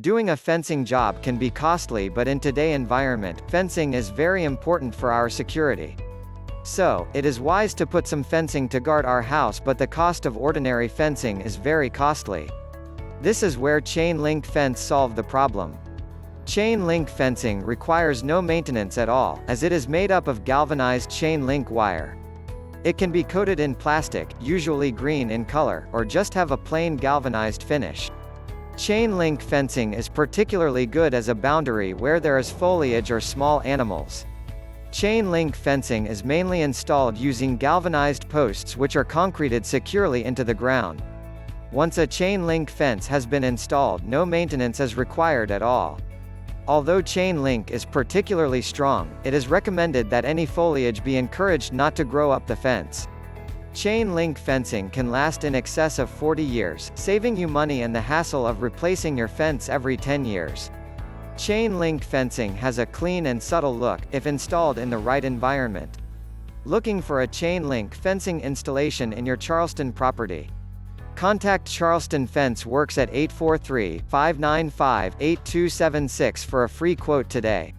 Doing a fencing job can be costly, but in today's environment, fencing is very important for our security. So, it is wise to put some fencing to guard our house, but the cost of ordinary fencing is very costly. This is where chain link fence solve the problem. Chain link fencing requires no maintenance at all, as it is made up of galvanized chain link wire. It can be coated in plastic, usually green in color, or just have a plain galvanized finish. Chain link fencing is particularly good as a boundary where there is foliage or small animals. Chain link fencing is mainly installed using galvanized posts which are concreted securely into the ground. Once a chain link fence has been installed, no maintenance is required at all. Although chain link is particularly strong, it is recommended that any foliage be encouraged not to grow up the fence. Chain link fencing can last in excess of 40 years, saving you money and the hassle of replacing your fence every 10 years. Chain link fencing has a clean and subtle look, if installed in the right environment. Looking for a chain link fencing installation in your Charleston property? Contact Charleston-Fence-Works at 843-595-8276 for a free quote today.